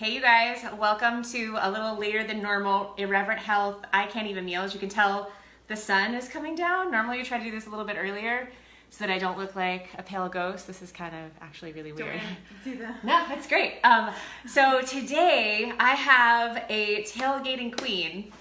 Hey you guys, welcome to a little later than normal Irreverent Health I Can't Even meal. As you can tell, the sun is coming down. Normally we try to do this a little bit earlier so that I don't look like a pale ghost. This is kind of actually really weird. Don't do that. No, it's great. So today I have a tailgating queen,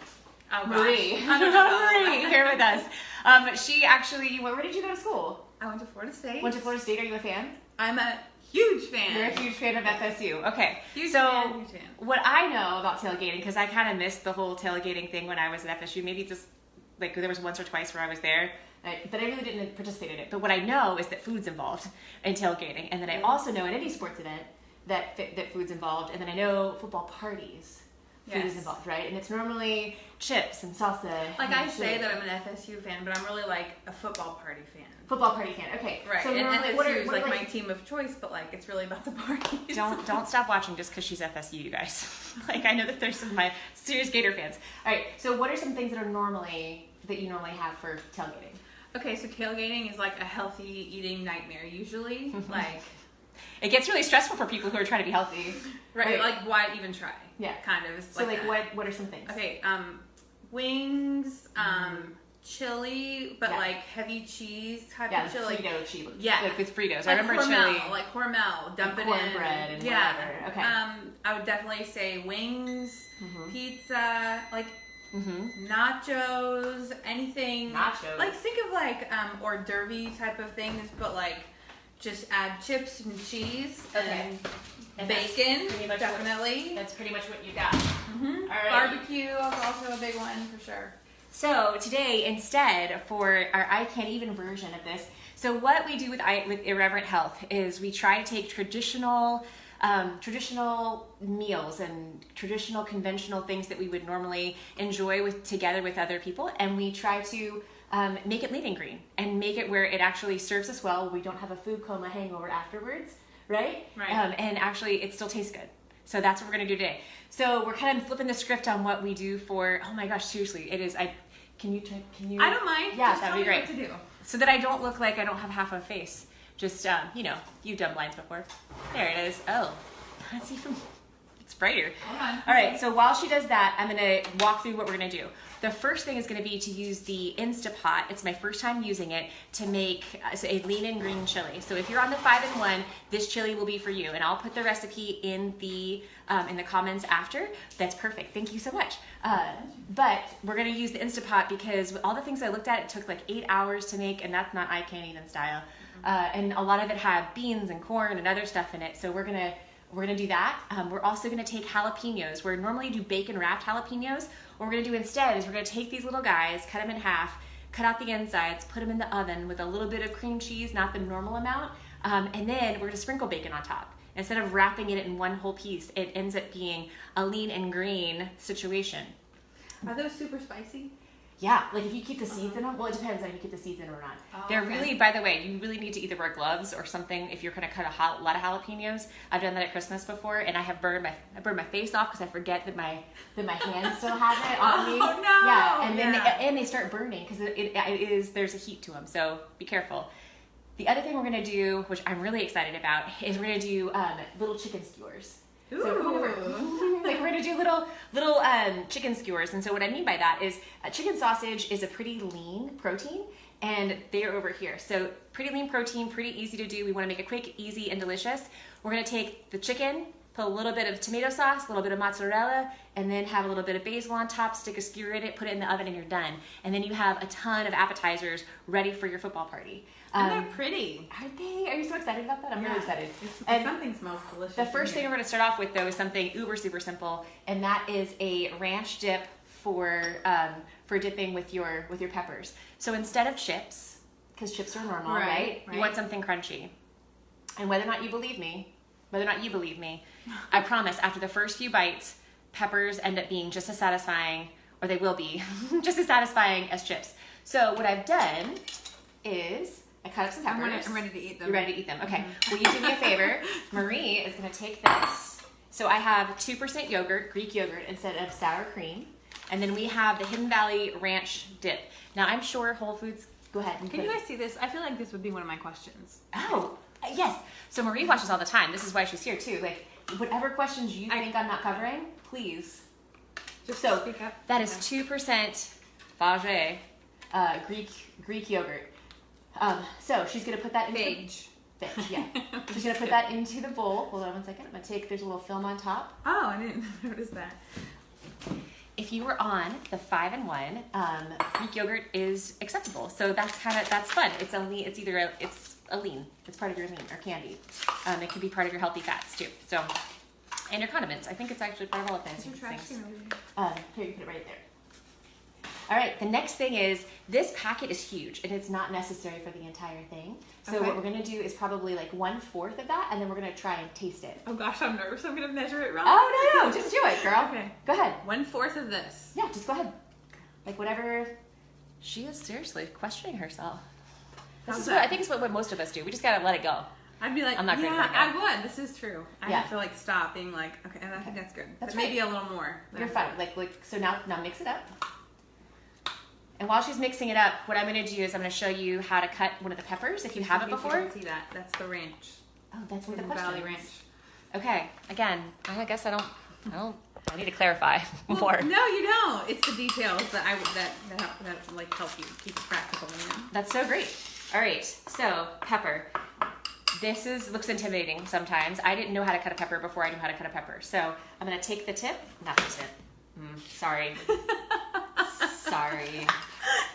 Marie. Marie here with us. She actually, where did you go to school? I went to Florida State. Went to Florida State. Are you a fan? I'm a huge fan. You're a huge fan of FSU. Okay. Huge so fan. What I know about tailgating, because I kind of missed the whole tailgating thing when I was at FSU, maybe just like there was once or twice where I was there, but I really didn't participate in it. But what I know is that food's involved in tailgating. And then I also know at any sports event that food's involved. And then I know football parties. Food is involved, right? And it's normally chips and salsa. Like I say that I'm an FSU fan, but I'm really like a football party fan. Football party fan, okay. Right, So and normally, FSU is like my team of choice, but like it's really about the parties. Don't stop watching just because she's FSU, you guys. Like I know that there's some of my serious Gator fans. All right, so what are some things that you normally have for tailgating? Okay, so tailgating is like a healthy eating nightmare usually. Like it gets really stressful for people who are trying to be healthy. Right, like why even try? Yeah. Kind of. So like what are some things? Okay, wings, chili, but like heavy cheese type of chili. Frito chili. Yeah. Like with Fritos. Like I remember Hormel, chili. like Hormel, dump it in. Cornbread and whatever. Okay. I would definitely say wings, pizza, like nachos, anything. Nachos. Like think of like hors d'oeuvre type of things, but like just add chips and cheese and bacon, definitely. That's pretty much what you got. All right. Barbecue is also a big one for sure. So today, instead, for our I Can't Even version of this, so what we do with Irreverent Health is we try to take traditional meals and traditional conventional things that we would normally enjoy together with other people, and we try to make it lean and green and make it where it actually serves us well. We don't have a food coma hangover afterwards, right? Right. And actually, it still tastes good. So that's what we're gonna do today. So we're kind of flipping the script on what we do for. Oh my gosh, seriously, it is. Can you? I don't mind. Yeah, just that'd be great. What to do. So that I don't look like I don't have half a face. Just you've done blinds before. There it is. Oh, that's even. It's brighter. Hold on. All right. So while she does that, I'm gonna walk through what we're gonna do. The first thing is going to be to use the Instapot. It's my first time using it to make a lean and green chili. So if you're on the 5-in-1, this chili will be for you. And I'll put the recipe in the comments after. That's perfect. Thank you so much. But we're going to use the Instapot because all the things I looked at, it took like 8 hours to make, and that's not I Can't Even style. And a lot of it had beans and corn and other stuff in it. So we're gonna do that. We're also gonna take jalapeños. Where normally you do bacon wrapped jalapeños. What we're gonna do instead is we're gonna take these little guys, cut them in half, cut out the insides, put them in the oven with a little bit of cream cheese, not the normal amount, and then we're gonna sprinkle bacon on top. Instead of wrapping it in one whole piece, it ends up being a lean and green situation. Are those super spicy? Yeah, like if you keep the seeds in them, well, it depends on if you keep the seeds in or not. Oh, They're really, by the way, you really need to either wear gloves or something if you're going to cut a lot of jalapenos. I've done that at Christmas before, and I have burned my face off because I forget that my hands still have it on me. Oh no! Yeah, and then they start burning because there's a heat to them. So be careful. The other thing we're going to do, which I'm really excited about, is we're going to do little chicken skewers. Ooh. So like we're gonna do little chicken skewers, and so what I mean by that is chicken sausage is a pretty lean protein, and they're over here. So pretty lean protein, pretty easy to do. We want to make it quick, easy, and delicious. We're gonna take the chicken, put a little bit of tomato sauce, a little bit of mozzarella, and then have a little bit of basil on top. Stick a skewer in it, put it in the oven, and you're done. And then you have a ton of appetizers ready for your football party. And they're pretty. Aren't they? Are you so excited about that? I'm really excited. And something smells delicious. The first thing we're going to start off with, though, is something super simple, and that is a ranch dip for dipping with your peppers. So instead of chips, because chips are normal, right? You want something crunchy. And whether or not you believe me, I promise after the first few bites, peppers end up being just as satisfying, or they will be just as satisfying as chips. So what I've done is I cut up some peppers. I'm ready to eat them. You're ready to eat them. Okay. Will you do me a favor? Marie is going to take this. So I have 2% yogurt, Greek yogurt, instead of sour cream. And then we have the Hidden Valley Ranch dip. Now I'm sure Whole Foods. Go ahead. Can you guys see this? I feel like this would be one of my questions. Oh, yes. So Marie watches all the time. This is why she's here too. Like whatever questions you think I'm not covering, please. Just So speak up. that is 2% Fage, Greek yogurt. So she's gonna put that in Phage. Yeah. She's gonna put that into the bowl. Hold on one second. I'm gonna take. There's a little film on top. Oh, I didn't notice that. If you were on the 5-in-1, Greek yogurt is acceptable. So that's fun. It's a lean. It's a lean. It's part of your lean or candy. It can be part of your healthy fats too. So, and your condiments. I think it's actually part of all of those things. Here, you put it right there. All right, the next thing is, this packet is huge and it's not necessary for the entire thing. So what we're gonna do is probably like 1/4 of that, and then we're gonna try and taste it. Oh gosh, I'm nervous. I'm gonna measure it wrong. Oh, no, just do it, girl. Okay. Go ahead. 1/4 of this. Yeah, just go ahead. Like whatever. She is seriously questioning herself. I think it's what most of us do. We just gotta let it go. I'd be like, I'm not great yeah, right now. I would. This is true. I have to like stop being like, okay, and I think that's good. That's maybe a little more. You're fine. Like so now mix it up. And while she's mixing it up, what I'm going to do is I'm going to show you how to cut one of the peppers if you haven't before. You can see that. That's the ranch. Oh, that's one of the Valley questions. Ranch. Okay. Again, I guess I need to clarify more. No, you don't. It's the details that like help you keep it practical. You know? That's so great. All right. So pepper. This looks intimidating sometimes. I didn't know how to cut a pepper before I knew how to cut a pepper. So I'm going to take the tip. Not the tip. Sorry. Sorry.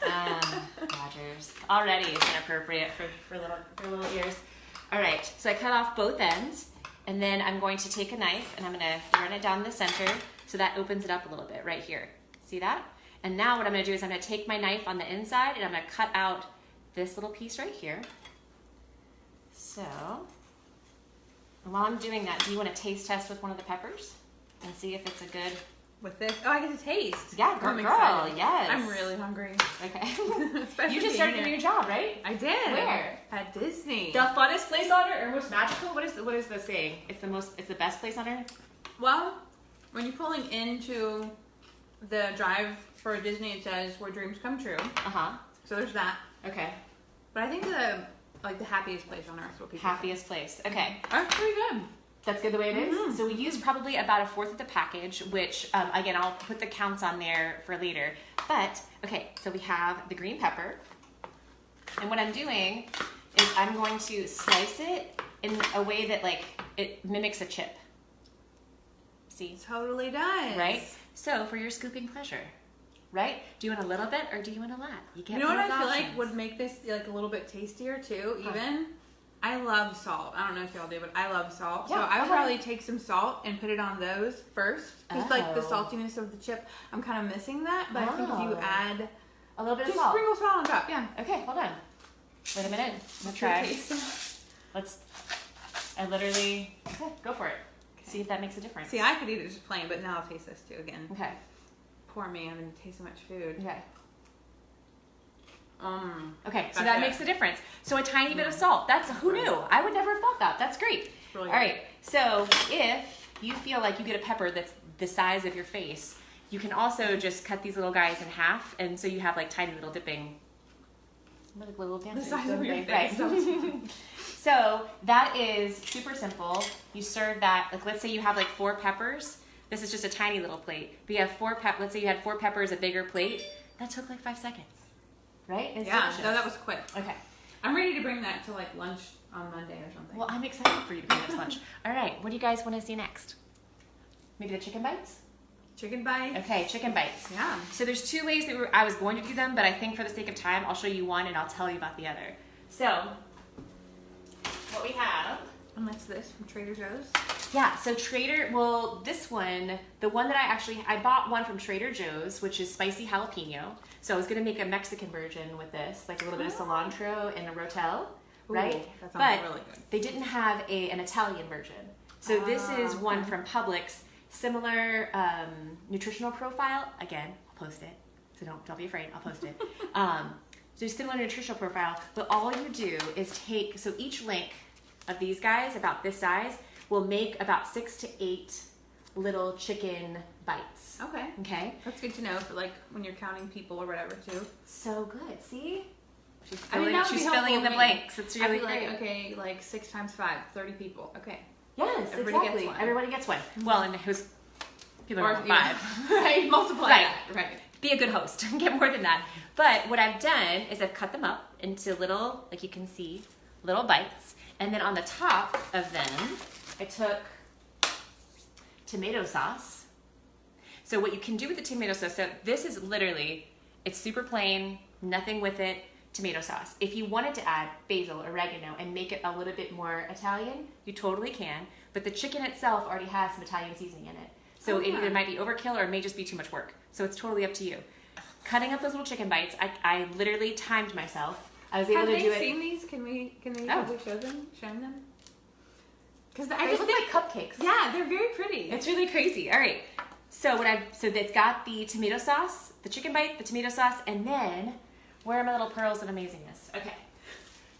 Rogers. Already it's inappropriate for little ears. All right, so I cut off both ends, and then I'm going to take a knife and I'm going to run it down the center so that opens it up a little bit right here. See that? And now what I'm going to do is I'm going to take my knife on the inside and I'm going to cut out this little piece right here. So, and while I'm doing that, do you want to taste test with one of the peppers and see if it's a good... With this? Oh, I get to taste. Yeah, girl, yes. I'm really hungry. Okay. You just started a new job, right? I did. Where? At Disney. The funnest place on earth, or most magical? What is the saying? It's the best place on earth? Well, when you're pulling into the drive for Disney, it says where dreams come true. So there's that. Okay. But I think the happiest place on earth. What people Happiest place. Okay. That's pretty good. That's good the way it is? So we use probably about 1/4 of the package, which, again, I'll put the counts on there for later. But, okay, so we have the green pepper. And what I'm doing is I'm going to slice it in a way that, like, it mimics a chip. See? It totally does. Right? So, for your scooping pleasure, right? Do you want a little bit or do you want a lot? You know what I feel like would make this like a little bit tastier too, even? I love salt. I don't know if y'all do, but I love salt. Yeah, so I would probably take some salt and put it on those first. Because like the saltiness of the chip, I'm kind of missing that. But I think if you add a little bit of just salt. sprinkle salt on top, yeah. Okay, hold on. Wait a minute. I'm gonna try. Okay, go for it. See if that makes a difference. See, I could eat it just plain, but now I'll taste this too again. Okay. Poor me, I'm gonna taste so much food. Okay. Okay, so that makes the difference. So a tiny bit of salt. That's who knew? I would never have thought that. That's great. Really all right. So if you feel like you get a pepper that's the size of your face, you can also just cut these little guys in half, and so you have like tiny little dipping, like little dancers. The size of your face. Right. So that is super simple. You serve that. Like let's say you have like 4 peppers. This is just a tiny little plate. But you have 4 let's say you had 4 peppers, a bigger plate. That took like 5 seconds. Right? It's delicious. No, that was quick. Okay. I'm ready to bring that to like lunch on Monday or something. Well, I'm excited for you to bring this lunch. All right, what do you guys want to see next? Maybe the chicken bites? Chicken bites. Okay, chicken bites. Yeah. So there's 2 ways that I was going to do them, but I think for the sake of time, I'll show you one and I'll tell you about the other. So, what we have... And that's this from Trader Joe's? Yeah, so this one, the one that I bought one from Trader Joe's, which is spicy jalapeno. So I was going to make a Mexican version with this, like a little bit of cilantro and a rotel, right? Ooh, that sounds really good. They didn't have an Italian version. So this is one from Publix, similar nutritional profile. Again, I'll post it, so don't be afraid, I'll post it. So similar nutritional profile, but all you do is so each link of these guys, about this size, will make about 6 to 8 little chicken bites. Okay. Okay. That's good to know for like when you're counting people or whatever too. So good. See? She's filling in the blanks. It's really great. great. Like, okay, like 6 times 5, 30 people. Okay. Yes, Everybody exactly. gets one. Everybody gets one. Well, and it was people are Or, yeah. 5. Right, multiply Right. that. Right. Be a good host and get more than that. But what I've done is I've cut them up into little, like you can see, little bites. And then on the top of them, I took tomato sauce. So what you can do with the tomato sauce, so this is literally, it's super plain, nothing with it, tomato sauce. If you wanted to add basil, oregano, and make it a little bit more Italian, you totally can. But the chicken itself already has some Italian seasoning in it. So it either might be overkill or it may just be too much work. So it's totally up to you. Cutting up those little chicken bites, I literally timed myself. I was able to do it. Have they seen these? Can we probably show them? Because I They just look think, like cupcakes. yeah, they're very pretty. It's really crazy. All right. So it's got the tomato sauce, the chicken bite, the tomato sauce, and then where are my little pearls of amazingness? Okay.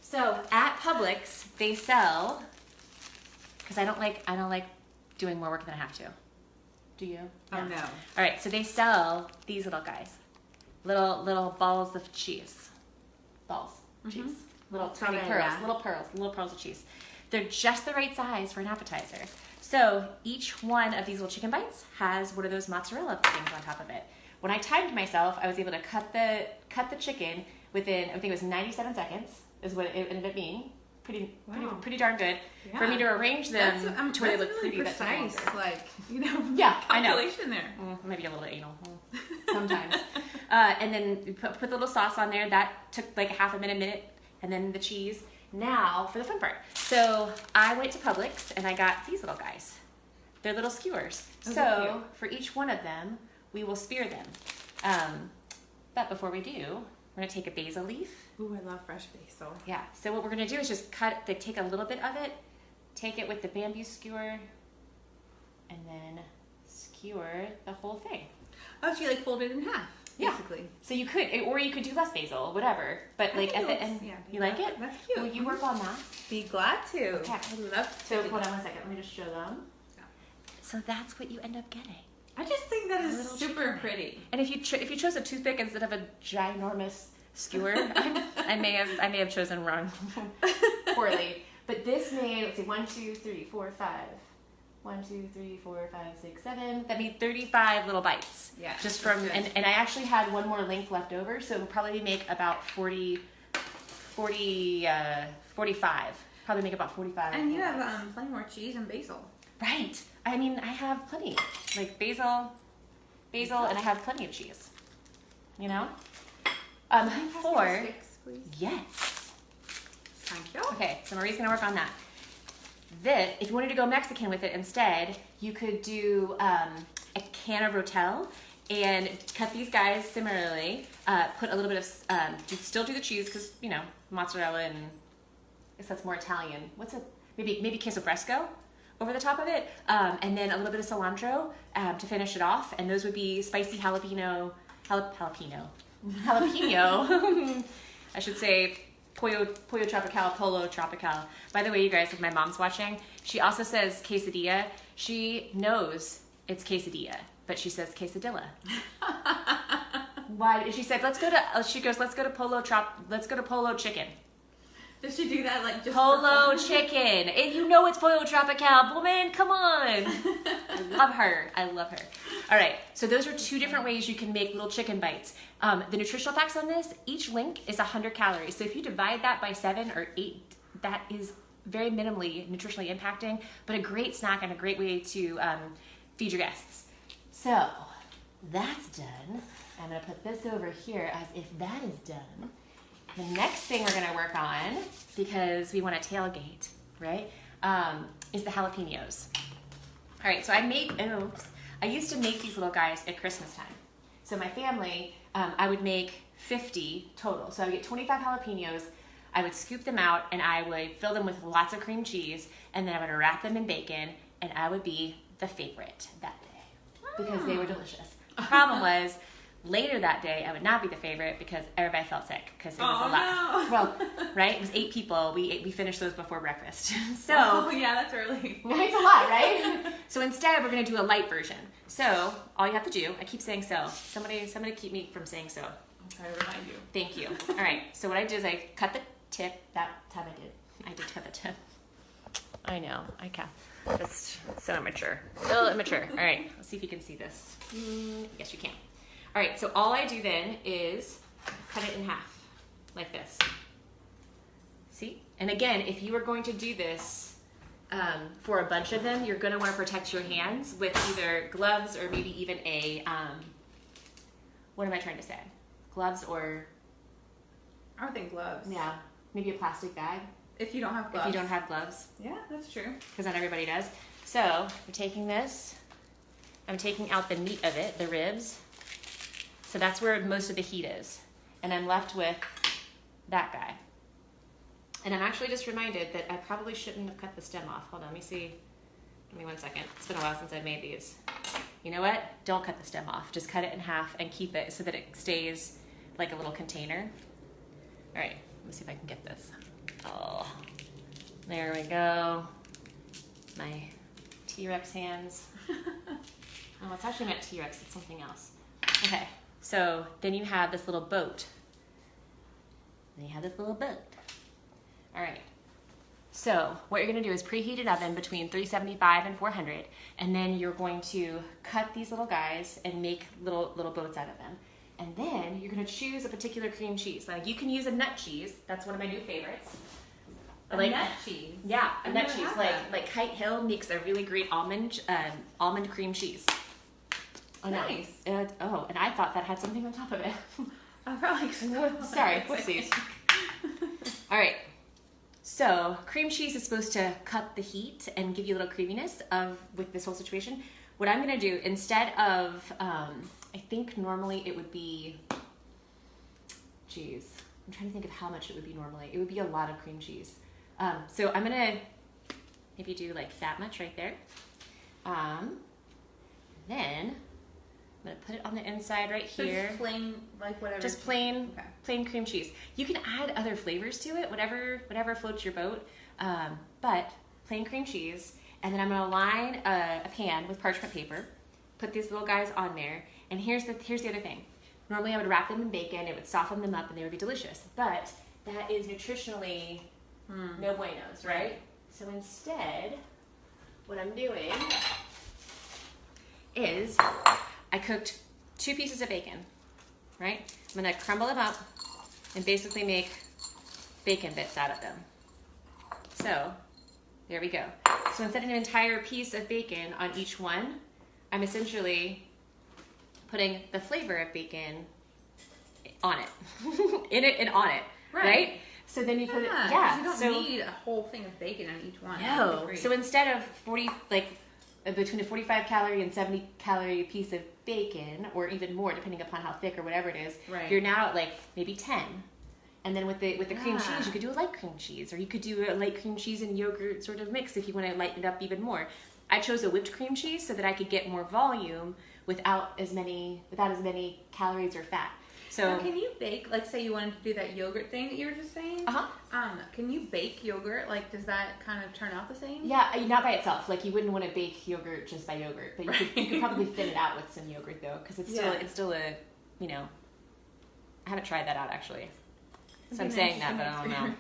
So at Publix, they sell, because I don't like doing more work than I have to. Do you? Oh no. All right. So they sell these little guys, little balls of cheese, cheese, little tiny Strawberry, pearls, yeah. little pearls of cheese. They're just the right size for an appetizer. So each one of these little chicken bites has one of those mozzarella things on top of it. When I timed myself, I was able to cut the chicken within, I think it was 97 seconds is what it ended up being. Pretty darn good. Yeah. For me to arrange them to where they look really pretty. That's precise, yeah, I know. calculation there. Maybe a little anal sometimes. And then you put the little sauce on there. That took like half a minute, and then the cheese. Now for the fun part. So I went to Publix and I got these little guys. They're little skewers. Oh, So for each one of them, we will spear them. But before we do, we're gonna take a basil leaf. Ooh, I love fresh basil. Yeah. So what we're gonna do is just take a little bit of it, take it with the bamboo skewer, and then skewer the whole thing. Oh, so you like fold it in half, Yeah. basically. So you could, or you could do less basil, whatever. But I like think at the it looks- end, yeah, you like it? That's cute. Will you work on that? Be glad to. Okay. I love So to. hold on one second. Let me just show them. Yeah. So that's what you end up getting. I just think that A is little super chicken. pretty. And if you chose a toothpick instead of a ginormous skewer, I may have chosen wrong, poorly. But this made, let's see, 1, 2, 3, 4, 5. 1, 2, 3, 4, 5, 6, 7. That made 35 little bites. Yeah, Just that's from, good. and I actually had one more length left over, so it'll probably make about 45. Probably make about 45. And you little have bites. plenty more cheese and basil. Right. I mean, I have plenty. Like basil, and I have plenty of cheese. You know? Can you pass me the For, sticks, please? yes. Thank you. Okay, so Marie's gonna work on that. This, if you wanted to go Mexican with it instead, you could do a can of Rotel and cut these guys similarly. Put a little bit of, still do the cheese because, you know, mozzarella and I guess that's more Italian. Maybe queso fresco over the top of it. And then a little bit of cilantro to finish it off. And those would be spicy jalapeno. I should say pollo tropical, polo tropical. By the way, you guys, if my mom's watching, she also says quesadilla. She knows it's quesadilla, but she says quesadilla. Why? She said, let's go to polo chicken. Does she do that like just Polo for fun? chicken. And you know it's pollo tropical. Woman, come on. I love her. All right, so those are 2 different ways you can make little chicken bites. The nutritional facts on this, each link is 100 calories. So if you divide that by 7 or 8, that is very minimally nutritionally impacting, but a great snack and a great way to feed your guests. So that's done. I'm gonna put this over here as if that is done. The next thing we're gonna work on, because we want to tailgate, right, is the jalapenos. All right, so I used to make these little guys at Christmas time. So my family, I would make 50 total. So I would get 25 jalapenos, I would scoop them out, and I would fill them with lots of cream cheese, and then I would wrap them in bacon, and I would be the favorite that day because they were delicious. The problem was, later that day, I would not be the favorite because everybody felt sick because it was a lot. No. Well, right? It was 8 people. We finished those before breakfast. So Oh yeah, that's early. it's a lot, right? So instead, we're gonna do a light version. So all you have to do, I keep saying so. Somebody keep me from saying so. I'll try to remind you. Thank you. All right. So what I did is I cut the tip. That time I did cut the tip. I know. I can. Just so immature. So immature. All right, let's see if you can see this. Yes, you can. All right, so all I do then is cut it in half, like this. See? And again, if you are going to do this for a bunch of them, you're gonna wanna protect your hands with either gloves or maybe even a, what am I trying to say? Gloves or? I would think gloves. Yeah, maybe a plastic bag. If you don't have gloves. If you don't have gloves. Yeah, that's true. Because not everybody does. So I'm taking this, I'm taking out the meat of it, the ribs. So that's where most of the heat is. And I'm left with that guy. And I'm actually just reminded that I probably shouldn't have cut the stem off. Hold on, let me see. Give me 1 second. It's been a while since I've made these. You know what? Don't cut the stem off. Just cut it in half and keep it so that it stays like a little container. All right, let me see if I can get this. Oh, there we go. My T-Rex hands. Oh, it's actually not T-Rex, it's something else. Okay, so then you have this little boat. Then you have this little boat. All right, so what you're gonna do is preheat an oven between 375 and 400, and then you're going to cut these little guys and make little boats out of them. And then you're gonna choose a particular cream cheese. Like you can use a nut cheese. That's one of my new favorites. A nut cheese? Yeah, a I've nut never cheese. had that. Like Kite Hill makes a really great almond cream cheese. Oh, Nice. No. And I thought that had something on top of it. I probably Sorry, whoopsies. All right. So cream cheese is supposed to cut the heat and give you a little creaminess with this whole situation. What I'm gonna do instead of, I think normally it would be, geez, I'm trying to think of how much it would be normally. It would be a lot of cream cheese. So I'm gonna maybe do like that much right there. Then I'm gonna put it on the inside right here. Just plain, like whatever. Just plain cream cheese. You can add other flavors to it, whatever floats your boat. But plain cream cheese. And then I'm gonna line a pan with parchment paper, put these little guys on there. And here's the other thing. Normally I would wrap them in bacon, it would soften them up and they would be delicious. But that is nutritionally no buenos, right? So instead, what I'm doing is I cooked 2 pieces of bacon, right? I'm gonna crumble them up and basically make bacon bits out of them. So there we go. So instead of an entire piece of bacon on each one, I'm essentially putting the flavor of bacon on it, in it and on it, right? So then you put it, You don't need a whole thing of bacon on each one. No. So instead of between a 45 calorie and 70 calorie piece of bacon, or even more depending upon how thick or whatever it is, you're now at like maybe 10. And then with the cream cheese, you could do a light cream cheese, or you could do a light cream cheese and yogurt sort of mix if you want to lighten it up even more. I chose a whipped cream cheese so that I could get more volume without as many calories or fat. So now, can you bake? Like, say you wanted to do that yogurt thing that you were just saying. Can you bake yogurt? Like, does that kind of turn out the same? Yeah, not by itself. Like, you wouldn't want to bake yogurt just by yogurt, but you could probably thin it out with some yogurt though, because it's still a, you know. I haven't tried that out actually. So I'm saying that, but I don't know.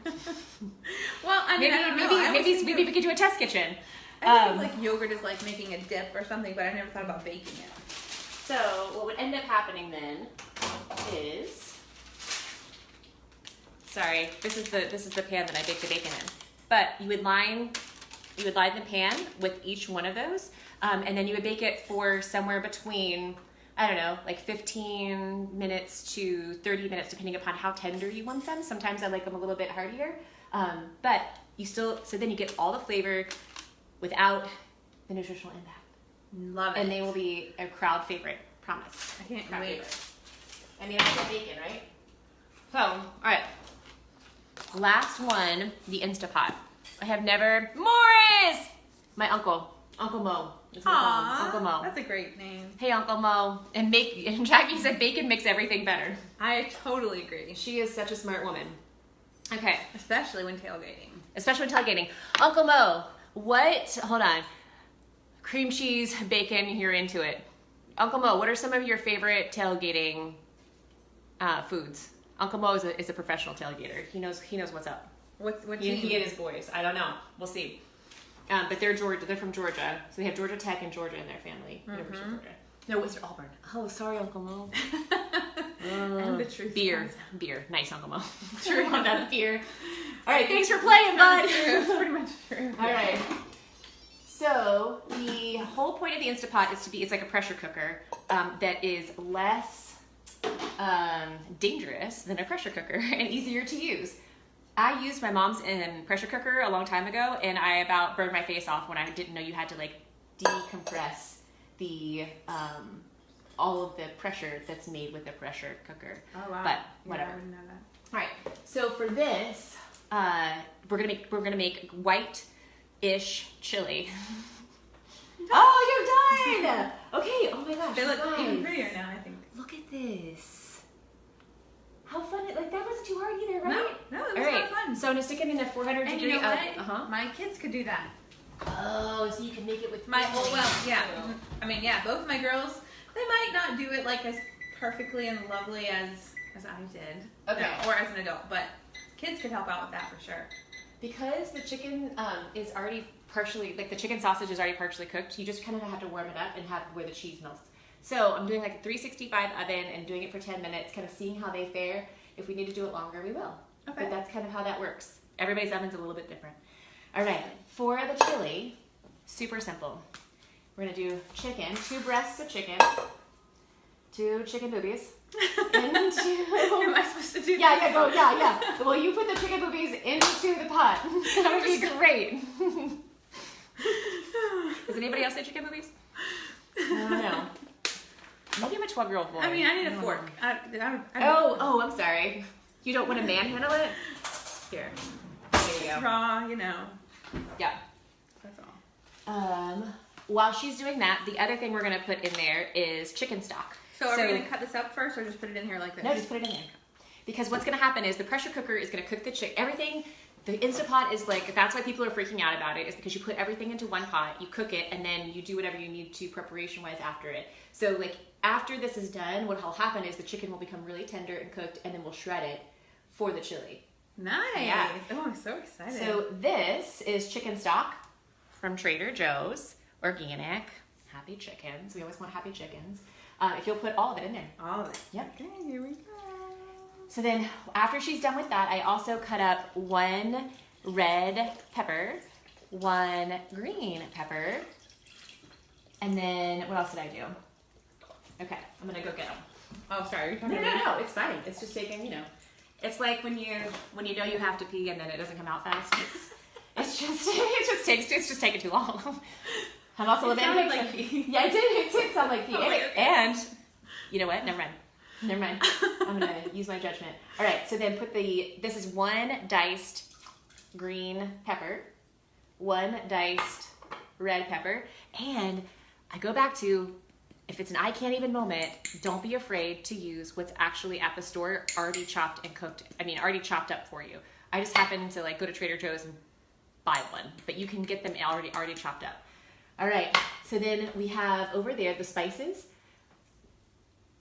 Well, I mean, maybe we could do a test kitchen. I think like yogurt is like making a dip or something, but I never thought about baking it. So what would end up happening then is, sorry, this is the pan that I baked the bacon in. But you would line the pan with each one of those, and then you would bake it for somewhere between, I don't know, like 15 minutes to 30 minutes, depending upon how tender you want them. Sometimes I like them a little bit heartier, but so then you get all the flavor without the nutritional impact. Love it. And they will be a crowd favorite, promise. I can't crowd wait. Favorite. I mean, I said bacon, right? So, all right. Last one, the Instapot. I have never, Morris! My uncle Mo. That's what I call him, Uncle Mo. That's a great name. Hey, Uncle Mo. And Jackie said bacon makes everything better. I totally agree. She is such a smart woman. Okay. Especially when tailgating. Uncle Mo, hold on. Cream cheese, bacon, you're into it. Uncle Mo, what are some of your favorite tailgating foods? Uncle Mo is a professional tailgater. He knows what's up. What's he and his boys. I don't know. We'll see. but they're from Georgia, so they have Georgia Tech and Georgia in their family. University of Georgia. No, it's Auburn. Oh, sorry, Uncle Mo. And the truth. Beer. Nice, Uncle Mo. True on that beer. All right, thanks for playing, bud. It's pretty much true. All right. So the whole point of the Instapot is it's like a pressure cooker that is less dangerous than a pressure cooker and easier to use. I used my mom's pressure cooker a long time ago, and I about burned my face off when I didn't know you had to like decompress the all of the pressure that's made with the pressure cooker. Oh wow! But whatever. Yeah, I didn't know that. All right. So for this, we're gonna make white-ish chili. Oh, you're done. Okay. Oh my gosh. They look guys. even prettier now, I think. Look at this. How fun! Like that wasn't too hard either, right? No, it was All not right. fun. So I'm gonna stick it in a 400 And degree. you know what? My kids could do that. Oh, so you can make it with Yeah. I mean, yeah, both my girls, they might not do it like as perfectly and lovely as I did. Okay. No, or as an adult, but kids could help out with that for sure. Because the chicken is already partially, like the chicken sausage is already partially cooked, you just kind of have to warm it up and have where the cheese melts. So I'm doing like a 365 oven and doing it for 10 minutes, kind of seeing how they fare. If we need to do it longer, we will. Okay. But that's kind of how that works. Everybody's oven's a little bit different. All right, for the chili, super simple. We're gonna do chicken, 2 breasts of chicken, 2 chicken boobies, into... Am I supposed to do Yeah, go, yeah. Well, you put the chicken boobies into the pot. That would be great. Does anybody else say chicken boobies? I don't know. Maybe I'm a 12-year-old boy. I mean, I need a fork. Oh, I'm sorry. You don't want to manhandle it? Here. There you go. Raw, you know. Yeah. That's all. While she's doing that, the other thing we're going to put in there is chicken stock. So are we going to cut this up first or just put it in here like this? No, just put it in there. Because what's going to happen is the pressure cooker is going to cook the chicken. Everything, the Instapot is like, that's why people are freaking out about it, is because you put everything into one pot, you cook it, and then you do whatever you need to preparation-wise after it. So like after this is done, what will happen is the chicken will become really tender and cooked, and then we'll shred it for the chili. Nice. Yeah. Oh, I'm so excited. So this is chicken stock from Trader Joe's, organic, happy chickens. We always want happy chickens. If you'll put all of it in there. all of it. Yep. Okay, here we go. So then after she's done with that, I also cut up 1 red pepper, 1 green pepper, and then what else did I do? Okay, I'm gonna go get them. Oh, sorry. You're talking to me? No, it's fine. It's just taking, you know, it's like when you know you have to pee and then it doesn't come out fast. It's just taking too long. I'm also a bit sounded like pee. Yeah, it did sound like pee. Oh, okay. And you know what? Never mind. I'm gonna use my judgment. All right, so then this is 1 diced green pepper, 1 diced red pepper, and I go back to, if it's an I can't even moment, don't be afraid to use what's actually at the store already chopped and cooked. I mean, already chopped up for you. I just happened to like go to Trader Joe's and buy one, but you can get them already chopped up. All right, so then we have over there the spices.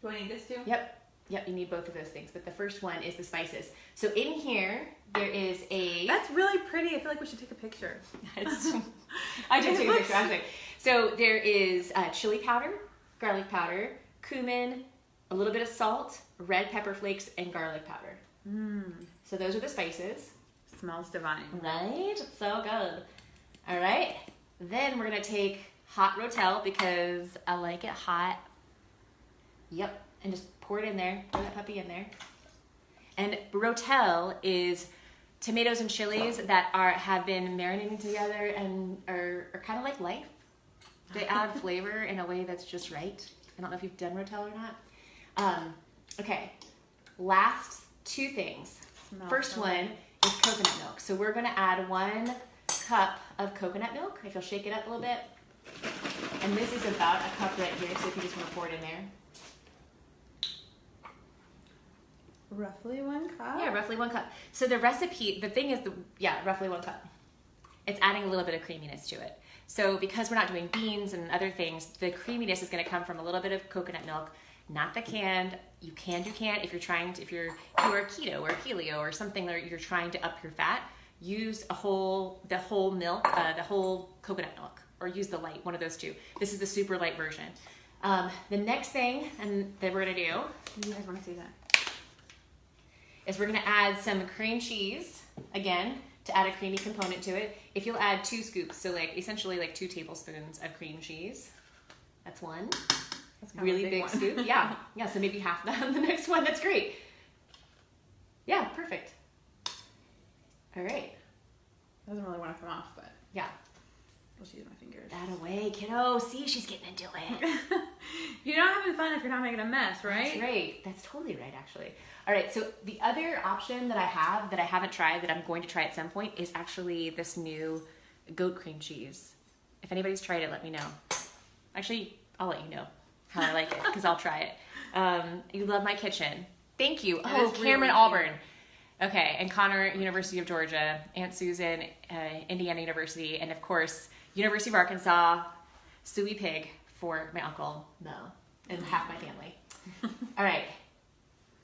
Do I need this too? Yep, you need both of those things, but the first one is the spices. So in here, there is a... That's really pretty. I feel like we should take a picture. I did take a picture, actually. So there is chili powder, garlic powder, cumin, a little bit of salt, red pepper flakes, and garlic powder. So those are the spices. Smells divine. Right? So good. All right. Then we're going to take hot Rotel because I like it hot. Yep. And just pour it in there. Pour that puppy in there. And Rotel is tomatoes and chilies that have been marinating together and are kind of like life. They add flavor in a way that's just right. I don't know if you've done Rotel or not. Okay. Last 2 things. First one is coconut milk. So we're going to add 1 cup of coconut milk. If you'll shake it up a little bit. And this is about a cup right here, so if you just want to pour it in there. Roughly 1 cup? Yeah, roughly 1 cup. So the recipe, the thing is, roughly 1 cup. It's adding a little bit of creaminess to it. So because we're not doing beans and other things, the creaminess is going to come from a little bit of coconut milk, not the canned. You can do canned if you're keto or paleo or something that you're trying to up your fat. use the whole milk, the whole coconut milk, or use the light, one of those two. This is the super light version. The next thing that we're gonna do, you guys want to see that? Is we're gonna add some cream cheese, again, to add a creamy component to it. If you'll add 2 scoops, so like essentially like 2 tablespoons of cream cheese. That's one. That's really big scoop. Yeah, yeah. So maybe half that on the next one. That's great. Yeah, perfect. All right. Doesn't really want to come off, but yeah. We'll use my fingers. That away, kiddo. See, she's getting into it. You're not having fun if you're not making a mess, right? That's right. That's totally right, actually. All right, so the other option that I have that I haven't tried, that I'm going to try at some point, is actually this new goat cream cheese. If anybody's tried it, let me know. Actually, I'll let you know how I like it, because I'll try it. You love my kitchen. Thank you. Oh, Cameron really Auburn. Okay, and Connor, University of Georgia, Aunt Susan, Indiana University, and of course, University of Arkansas, Suey Pig for my uncle, Mo, and half my family. All right.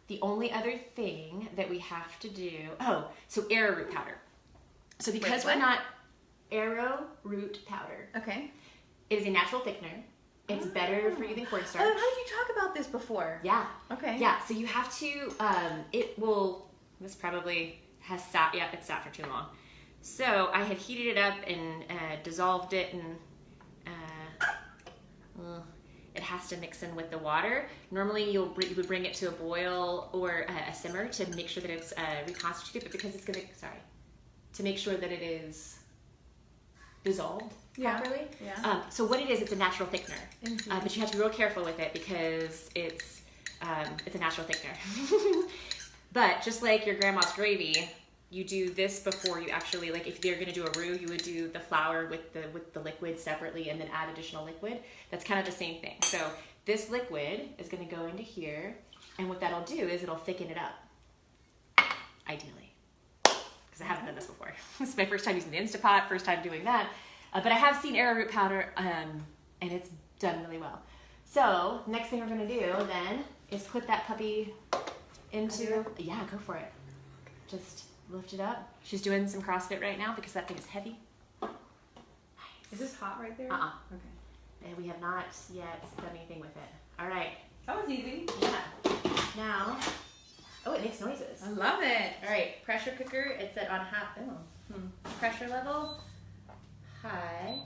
The only other thing that we have to do, so arrowroot powder. So because we're not arrowroot powder. Okay. It is a natural thickener. It's better for you than cornstarch. Oh, how did you talk about this before? Yeah. Okay. Yeah, so you have to, this probably has sat, it's sat for too long. So I had heated it up and dissolved it, and it has to mix in with the water. Normally you would bring it to a boil or a simmer to make sure that it's reconstituted, but because it's to make sure that it is dissolved properly. Yeah. So what it is, it's a natural thickener, but you have to be real careful with it because it's a natural thickener. But just like your grandma's gravy, you do this before you actually, like if you're gonna do a roux, you would do the flour with the liquid separately and then add additional liquid. That's kind of the same thing. So this liquid is gonna go into here, and what that'll do is it'll thicken it up, ideally. Because I haven't done this before. This is my first time using the Instapot, first time doing that. But I have seen arrowroot powder, and it's done really well. So next thing we're gonna do then is put that puppy into, yeah, go for it. Just lift it up. She's doing some CrossFit right now because that thing is heavy. Nice. Is this hot right there? Okay. And we have not yet done anything with it. All right. that was easy. Yeah. Now, it makes noises. I love it. All right, pressure cooker. It's set on high. Pressure level, high,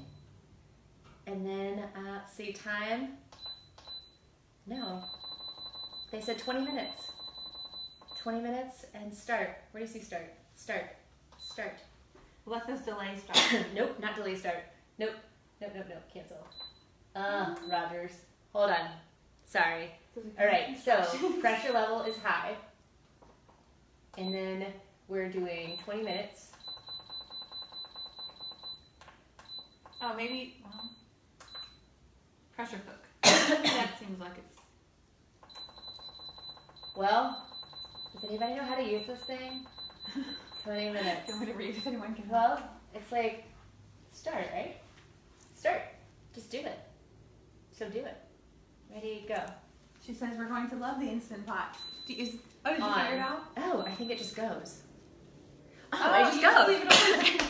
and then see time. No, they said 20 minutes. 20 minutes and start. Where do you see start? Start. Let this delay start. Nope, not delay start. Nope. Cancel. Rogers. Hold on. Sorry. All right, so pressure level is high. And then we're doing 20 minutes. Oh, maybe, pressure cook. That seems like it's... Well, does anybody know how to use this thing? 20 minutes. Do you want me to read if anyone can? Well, it's like, start, right? Start. Just do it. So do it. Ready, go. She says we're going to love the Instant Pot. Did you figure it out? Oh, I think it just goes. Oh, it just goes. Leave it alone.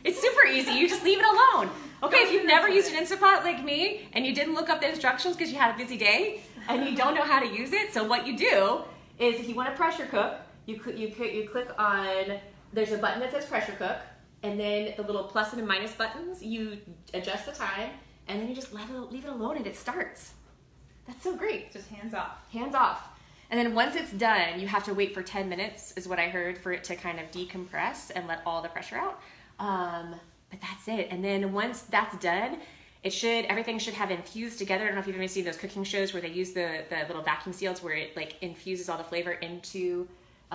It's super easy. You just leave it alone. Okay, if you've never used an Instant Pot like me and you didn't look up the instructions because you had a busy day and you don't know how to use it, so what you do is if you want to pressure cook, you click on, there's a button that says pressure cook, and then the little plus and minus buttons, you adjust the time, and then you just leave it alone and it starts. That's so great. Just hands off. Hands off. And then once it's done, you have to wait for 10 minutes, is what I heard, for it to kind of decompress and let all the pressure out. But that's it. And then once that's done, everything should have infused together. I don't know if you've ever seen those cooking shows where they use the little vacuum seals where it like infuses all the flavor into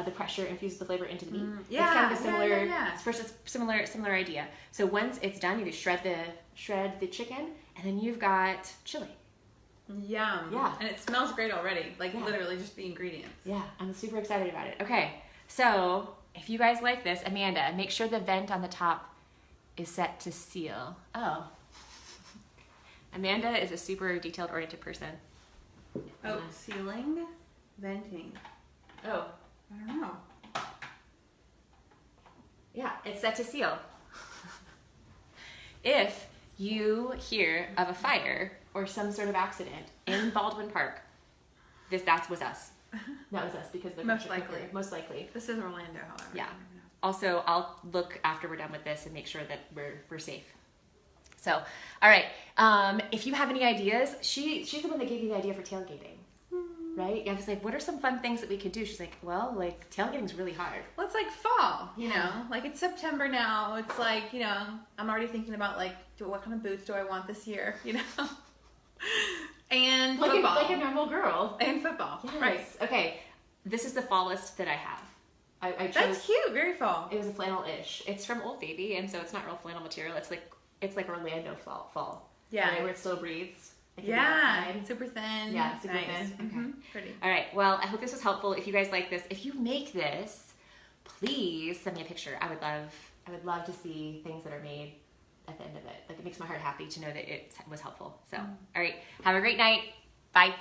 the pressure, infuses the flavor into the meat. Yeah, it's kind of a similar, yeah. similar idea. So once it's done, you just shred the chicken, and then you've got chili. Yum. Yeah. And it smells great already. Like literally just the ingredients. Yeah, I'm super excited about it. Okay, so if you guys like this, Amanda, make sure the vent on the top is set to seal. Oh. Amanda is a super detailed-oriented person. Oh, sealing, venting. Oh. I don't know. Yeah, it's set to seal. If you hear of a fire or some sort of accident in Baldwin Park, that was us. That was us because of the Most pressure likely. cooker. Most likely. This is Orlando, however. Yeah. Also, I'll look after we're done with this and make sure that we're safe. So, all right. If you have any ideas, she's the one that gave you the idea for tailgating, right? I was like, what are some fun things that we could do? She's like, well, like tailgating's really hard. Well, it's like fall, you know, like it's September now. It's like, you know, I'm already thinking about like, what kind of boots do I want this year, you know? And like football. Like a normal girl. And football. Yes. Right. Okay. This is the fall list that I have. I chose. That's cute. Very fall. It was a flannel-ish. It's from Old Baby, and so it's not real flannel material. It's like Orlando fall. Yeah. Right, where it still breathes. Yeah. Super thin. Yeah, super nice. thin. Okay. Pretty. All right. Well, I hope this was helpful. If you guys like this, if you make this, please send me a picture. I would love to see things that are made at the end of it. Like, it makes my heart happy to know that it was helpful. So, all right. Have a great night. Bye.